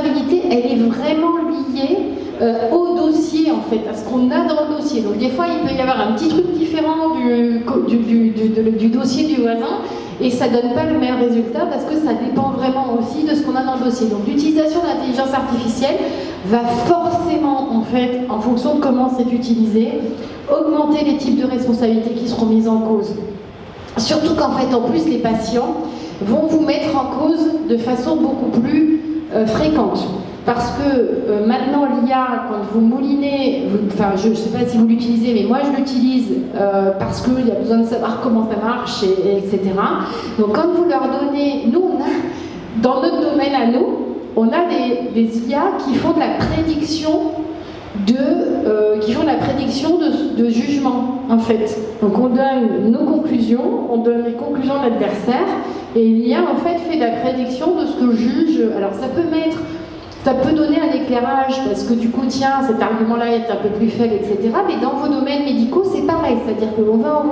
responsabilité, elle est vraiment liée au dossier, en fait, à ce qu'on a dans le dossier. Donc des fois, il peut y avoir un petit truc différent du dossier du voisin, et ça ne donne pas le même résultat parce que ça dépend vraiment aussi de ce qu'on a dans le dossier. Donc l'utilisation de l'intelligence artificielle va forcément, en fait, en fonction de comment c'est utilisé, augmenter les types de responsabilités qui seront mises en cause. Surtout qu'en fait, en plus, les patients vont vous mettre en cause de façon beaucoup plus fréquente. Parce que maintenant, l'IA, quand vous moulinez, enfin, je ne sais pas si vous l'utilisez, mais moi je l'utilise parce qu'il y a besoin de savoir comment ça marche, etc. Donc quand vous leur donnez, nous, on a, dans notre domaine à nous, on a des IA qui font de la prédiction de jugement, en fait. Donc on donne nos conclusions, on donne les conclusions de l'adversaire, et l'IA, en fait, fait de la prédiction de ce que juge. Alors ça peut donner un éclairage, parce que du coup, tiens, cet argument-là est un peu plus faible, etc. Mais dans vos domaines médicaux, c'est pareil. C'est-à-dire que l'on va vous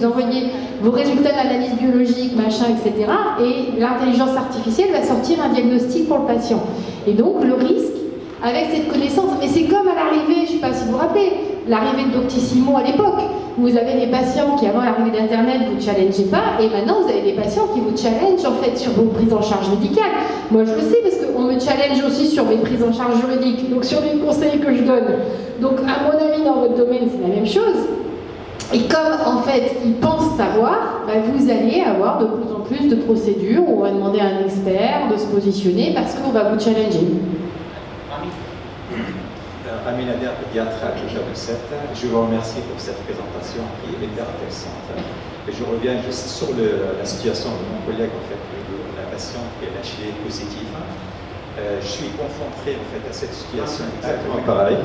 envoyer vos résultats d'analyse biologique, machin, etc. Et l'intelligence artificielle va sortir un diagnostic pour le patient. Et donc, le risque, avec cette connaissance, mais c'est comme à l'arrivée, je ne sais pas si vous vous rappelez, l'arrivée de Doctissimo à l'époque, où vous avez des patients qui, avant l'arrivée d'Internet, vous ne challengez pas, et maintenant vous avez des patients qui vous challengent en fait sur vos prises en charge médicales. Moi je le sais parce qu'on me challenge aussi sur mes prises en charge juridiques, donc sur les conseils que je donne. Donc à mon avis, dans votre domaine, c'est la même chose. Et comme en fait ils pensent savoir, bah, vous allez avoir de plus en plus de procédures où on va demander à un expert de se positionner parce qu'on va vous challenger. Aminader, pédiatre à Joja de 7. Je vous remercie pour cette présentation qui est hyper intéressante. Et je reviens juste sur la situation de mon collègue, en fait, de la patiente qui est HIV positive. Je suis confronté en fait à cette situation exactement pareil,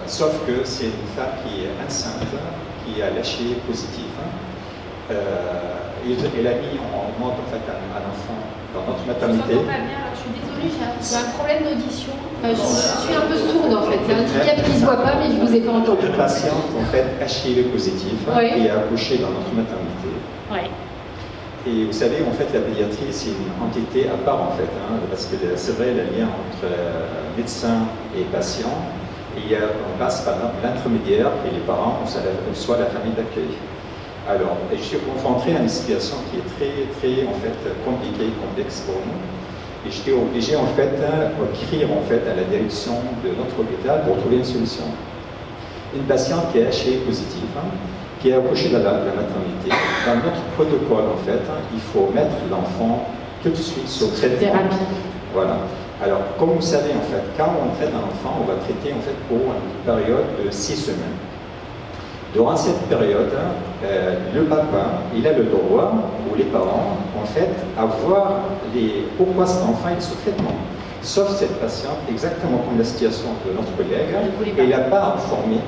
sauf que c'est une femme qui est enceinte, qui a l'HIV positif. Elle a mis en mode en fait un enfant dans notre maternité. Je ne pas bien, je suis désolée, j'ai un problème d'audition. Je suis un peu sourde en fait, c'est un handicap qui ne se voit pas, mais je ne vous ai pas entendu. Une patiente en fait HIV positif qui a accouché dans notre maternité. Ouais. Et vous savez, en fait, la pédiatrie, c'est une entité à part, en fait, parce que c'est vrai, le lien entre médecin et patient, et on passe par l'intermédiaire, et les parents, soit la famille d'accueil. Alors, je suis confronté à une situation qui est très, très, en fait, compliquée, complexe pour nous, et j'étais obligé, en fait, d'écrire, en fait, à la direction de notre hôpital pour trouver une solution. Une patiente qui est HIV positive, qui est accouché dans la maternité. Dans notre protocole, en fait, il faut mettre l'enfant tout de suite sur traitement. Thérapie. Voilà. Alors, comme vous savez, en fait, quand on traite un enfant, on va traiter, en fait, pour une période de 6 semaines. Durant cette période, le papa, il a le droit, ou les parents, en fait, à voir pourquoi cet enfant est sous traitement. Sauf cette patiente, exactement comme la situation de notre collègue, elle n'a pas informé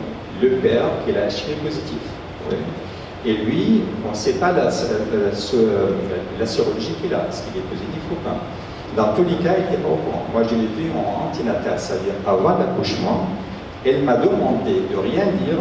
le père qu'il a HIV positif. Oui. Et lui, on ne sait pas la sérologie qu'il a, est-ce qu'il est positif ou pas. Dans tous les cas, il n'était pas au courant. Moi, je l'ai vu en antinatal, c'est-à-dire avant l'accouchement. Elle m'a demandé de rien dire.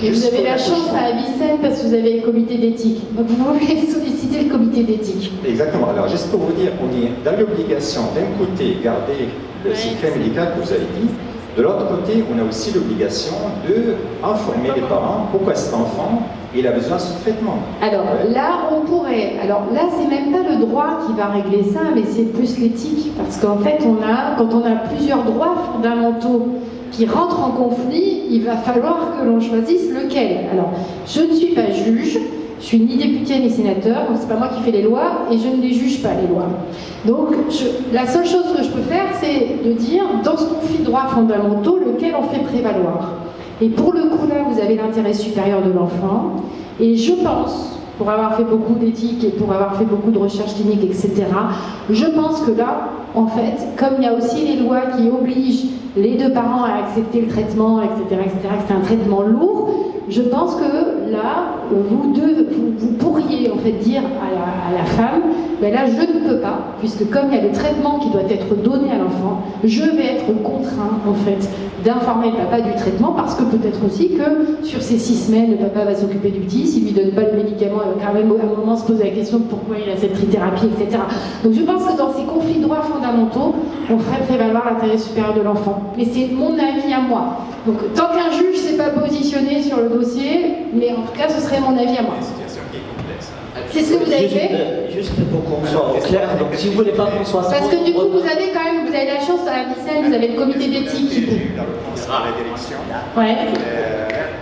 Et vous avez la chance à Avicenne parce que vous avez le comité d'éthique. Donc vous pouvez solliciter le comité d'éthique. Exactement. Alors, juste pour vous dire, on est dans l'obligation d'un côté garder le secret médical que vous avez dit. De l'autre côté, on a aussi l'obligation d'informer les parents pourquoi cet enfant il a besoin de ce traitement. Alors là, on pourrait. Alors là, c'est même pas le droit qui va régler ça, mais c'est plus l'éthique. Parce qu'en fait, quand on a plusieurs droits fondamentaux qui rentrent en conflit, il va falloir que l'on choisisse lequel. Alors, je ne suis pas juge. Je suis ni député ni sénateur, donc c'est pas moi qui fais les lois et je ne les juge pas les lois. Donc la seule chose que je peux faire, c'est de dire dans ce conflit de droits fondamentaux, lequel on fait prévaloir. Et pour le coup là, vous avez l'intérêt supérieur de l'enfant. Et je pense, pour avoir fait beaucoup d'éthique et pour avoir fait beaucoup de recherches cliniques, etc., je pense que là, en fait, comme il y a aussi les lois qui obligent les deux parents à accepter le traitement, etc., etc., que c'est un traitement lourd, je pense que là, vous pourriez en fait dire à la femme, ben là je ne peux pas, puisque comme il y a le traitement qui doit être donné à l'enfant, je vais être contraint en fait d'informer le papa du traitement, parce que peut-être aussi que sur ces 6 semaines, le papa va s'occuper du petit, s'il lui donne pas le médicament, il va quand même à un moment se poser la question de pourquoi il a cette trithérapie, etc. Donc je pense que dans ces conflits de droits fondamentaux, on ferait prévaloir l'intérêt supérieur de l'enfant. Mais c'est mon avis à moi. Donc tant qu'un juge ne s'est pas positionné sur le dossier, mais en tout cas ce serait mon avis à moi. C'est ce que vous avez fait. Juste pour qu'on soit au clair, donc si vous voulez pas qu'on soit... Parce que du coup vous avez quand même, vous avez la chance à la Vicenne, vous avez le comité d'éthique qui... Dans la direction,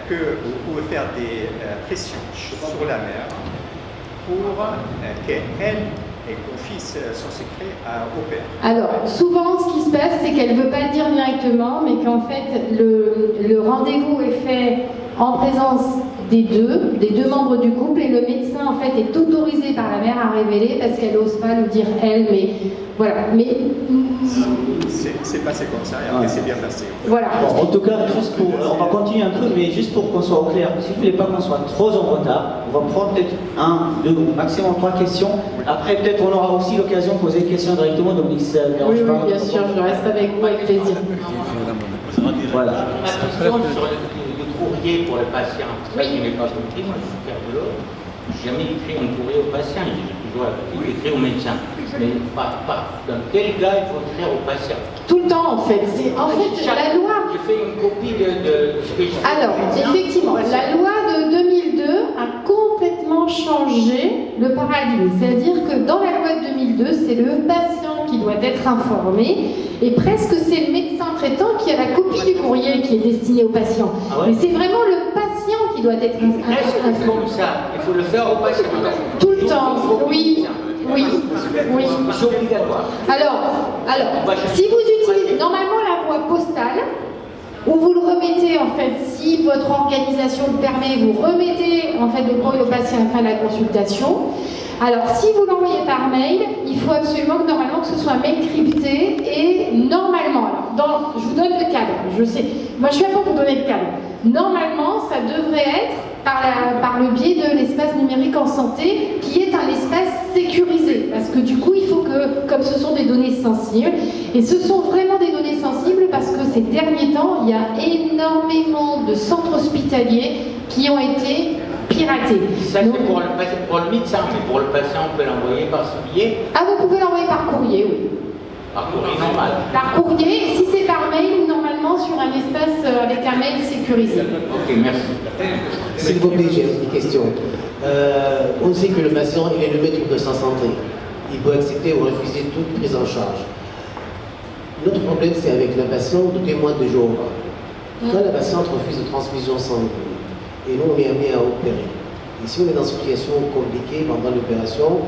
que vous pouvez faire des pressions sur la mère pour qu'elle confie son secret au père. Alors, souvent, ce qui se passe, c'est qu'elle ne veut pas le dire directement, mais qu'en fait, le rendez-vous est fait en présence des deux membres du couple, et le médecin, en fait, est autorisé par la mère à révéler parce qu'elle n'ose pas le dire elle, mais voilà. Mais c'est passé comme ça, et après c'est bien passé. Voilà. Bon, en tout cas, juste pour, on va continuer un peu, mais juste pour qu'on soit au clair, si vous ne voulez pas qu'on soit trop en retard, on va prendre peut-être 1, 2 ou maximum 3 questions. Après, peut-être on aura aussi l'occasion de poser des questions directement, donc si ça ne dérange pas. Oui, bien sûr, je reste avec vous avec plaisir. Voilà. Ma question sur le courrier pour le patient, ça je n'ai pas compris, moi je suis cardiologue, je n'ai jamais écrit un courrier au patient, j'ai toujours écrit au médecin. Mais dans quel cas il faut écrire au patient? Tout le temps en fait, en fait la loi... J'ai fait une copie de ce que j'ai fait. Alors, effectivement, la loi de 2002 a complètement changé le paradigme. C'est-à-dire que dans la loi de 2002, c'est le patient qui doit être informé, et presque c'est le médecin traitant qui a la copie du courrier qui est destiné au patient. Ah ouais? Mais c'est vraiment le patient qui doit être informé. Est-ce que comme ça, il faut le faire au patient? Tout le temps, oui. Oui, oui. C'est obligatoire. Alors, si vous utilisez normalement la voie postale, où vous le remettez en fait, si votre organisation le permet, vous remettez en fait le courrier au patient à la fin de la consultation. Alors, si vous l'envoyez par mail, il faut absolument que normalement que ce soit mail crypté, et normalement, alors, je vous donne le cadre, je sais, moi je suis là pour vous donner le cadre. Normalement, ça devrait être par le biais de l'espace numérique en santé, qui est un espace sécurisé, parce que du coup, il faut que, comme ce sont des données sensibles, et ce sont vraiment des données sensibles parce que ces derniers temps, il y a énormément de centres hospitaliers qui ont été piratés. Ça c'est pour le médecin, mais pour le patient, on peut l'envoyer par ce biais? Ah, vous pouvez l'envoyer par courrier, oui. Par courrier normal. Par courrier, et si c'est par mail, ou normalement sur un espace avec un mail sécurisé. Ok, merci. S'il vous plaît, j'ai une question. On sait que le patient il est le maître de sa santé. Il peut accepter ou refuser toute prise en charge. Notre problème, c'est avec la patiente de témoin de Jéhovah. Quand la patiente refuse de transfusion sanguine, et nous on est amené à opérer. Et si on est dans une situation compliquée pendant l'opération,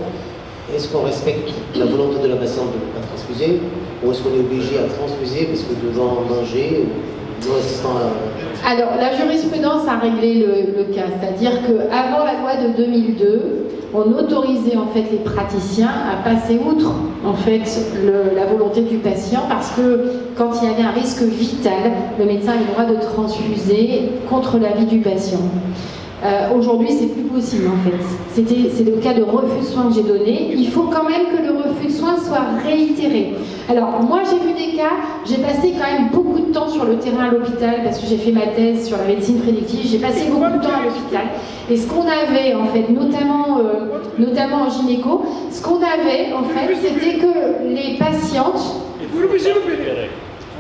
est-ce qu'on respecte la volonté de la patiente de ne pas transfuser, ou est-ce qu'on est obligé à transfuser parce que nous devons manger, ou nous assistons à... Alors, la jurisprudence a réglé le cas, c'est-à-dire qu'avant la loi de 2002, on autorisait en fait les praticiens à passer outre en fait la volonté du patient, parce que quand il y avait un risque vital, le médecin avait le droit de transfuser contre l'avis du patient. Aujourd'hui, c'est plus possible en fait. C'est le cas de refus de soins que j'ai donné. Il faut quand même que le refus de soins soit réitéré. Alors, moi, j'ai vu des cas, j'ai passé quand même beaucoup de temps sur le terrain à l'hôpital parce que j'ai fait ma thèse sur la médecine prédictive. J'ai passé beaucoup de temps à l'hôpital. Et ce qu'on avait en fait, notamment en gynéco, ce qu'on avait en fait, c'était que les patientes.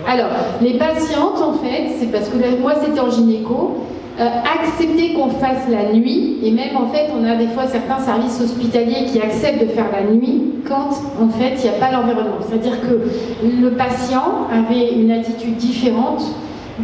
Alors, les patientes en fait, c'est parce que moi c'était en gynéco. Accepter qu'on fasse la nuit, et même en fait on a des fois certains services hospitaliers qui acceptent de faire la nuit quand en fait il n'y a pas l'environnement. C'est-à-dire que le patient avait une attitude différente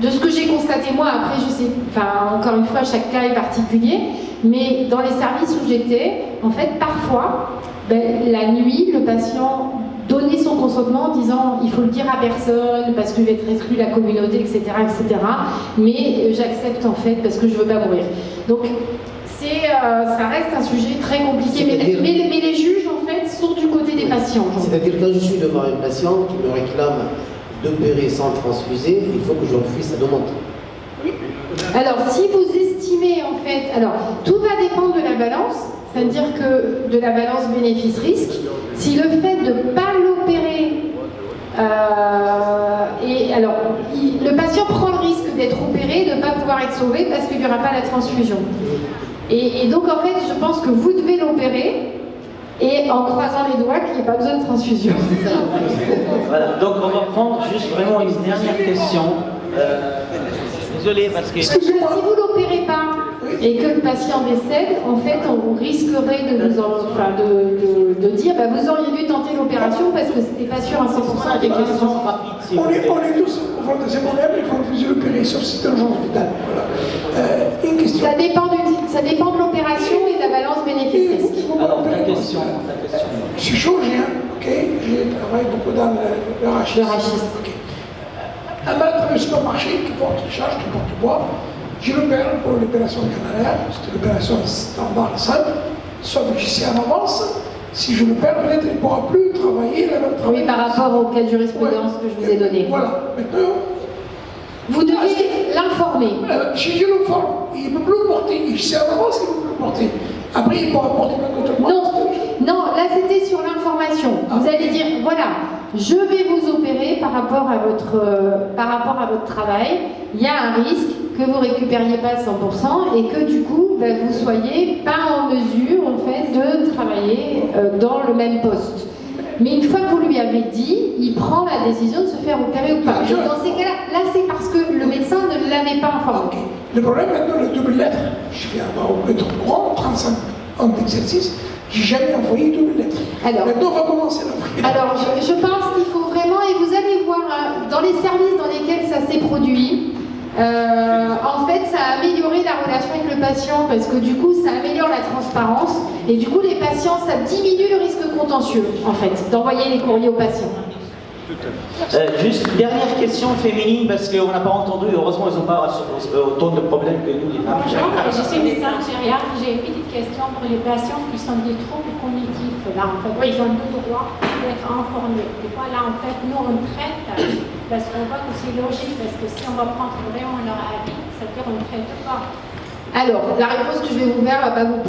de ce que j'ai constaté moi. Après je sais, enfin encore une fois chaque cas est particulier, mais dans les services où j'étais, en fait parfois la nuit le patient donner son consentement en disant il faut le dire à personne parce que je vais être exclu de la communauté, etc. Mais j'accepte en fait parce que je veux pas mourir. Donc ça reste un sujet très compliqué. Mais les juges en fait sont du côté des patients. C'est-à-dire quand je suis devant un patient qui me réclame d'opérer sans transfuser, il faut que je refuse sa demande. Alors si vous estimez sous-estimez en fait. Alors, tout va dépendre de la balance, c'est-à-dire que de la balance bénéfice-risque. Si le fait de ne pas l'opérer, et alors, le patient prend le risque d'être opéré, de ne pas pouvoir être sauvé parce qu'il n'y aura pas la transfusion. Et donc, en fait, je pense que vous devez l'opérer. Et en croisant les doigts qu'il n'y ait pas besoin de transfusion. Voilà, donc on va prendre juste vraiment une dernière question. Désolé parce que... Si vous ne l'opérez pas et que le patient décède, en fait, on risquerait de dire bah, vous auriez dû tenter l'opération parce que c'était pas sûr à 100% Des que questions rapides, s'il vous plaît. On est tous au fond de ces problèmes, il faut plus l'opérer, sauf si c'est urgence vitale. Voilà. Une question. Ça dépend de l'opération et de la balance bénéfice-risque. Alors, ta question. Je suis chirurgien, ok? J'ai travaillé beaucoup dans le rachis. Le rachis. Ok. Un malade dans le supermarché qui porte une charge, qui porte du bois, je l'opère pour l'opération canalaire, c'est une opération standard simple, sauf que je sais en avance, si je l'opère, peut-être il ne pourra plus travailler la même travail. Oui, par rapport au cas de jurisprudence que je vous ai donné. Voilà. Maintenant, Vous devez l'informer. si je le forme, il ne peut plus le porter, je sais en avance qu'il ne peut plus le porter. Après, il pourra porter plein d'autres mois. Non, là c'était sur l'information. Vous allez dire, voilà, je vais vous opérer par rapport à votre travail. Il y a un risque que vous récupériez pas 100% et que du coup, bah, vous soyez pas en mesure en fait de travailler dans le même poste. Mais une fois que vous lui avez dit, il prend la décision de se faire opérer ou pas. Donc dans ces cas-là, là c'est parce que le médecin ne l'avait pas informé. Ok. Le problème maintenant, le double lettre, je vais avoir au être grand, 35 ans d'exercice, j'ai jamais envoyé double lettre. Alors, maintenant, on va commencer l'envoyer. Alors, je pense qu'il faut vraiment, et vous allez voir, dans les services dans lesquels ça s'est produit, en fait, ça a amélioré la relation avec le patient parce que du coup, ça améliore la transparence et du coup, les patients, ça diminue le risque contentieux, en fait, d'envoyer les courriers aux patients. Juste une dernière question féminine parce qu'on n'a pas entendu, heureusement ils n'ont pas autant de problèmes que nous les femmes. Bonjour, je suis médecin gériatre. J'ai une petite question pour les patients qui sont des troubles cognitifs. Là, en fait, ils ont le droit d'être informés. Des fois, là, en fait, nous, on traite parce qu'on voit que c'est logique, parce que si on va prendre vraiment leur avis, ça veut dire qu'on ne traite pas. Alors, la réponse que je vais vous faire va pas vous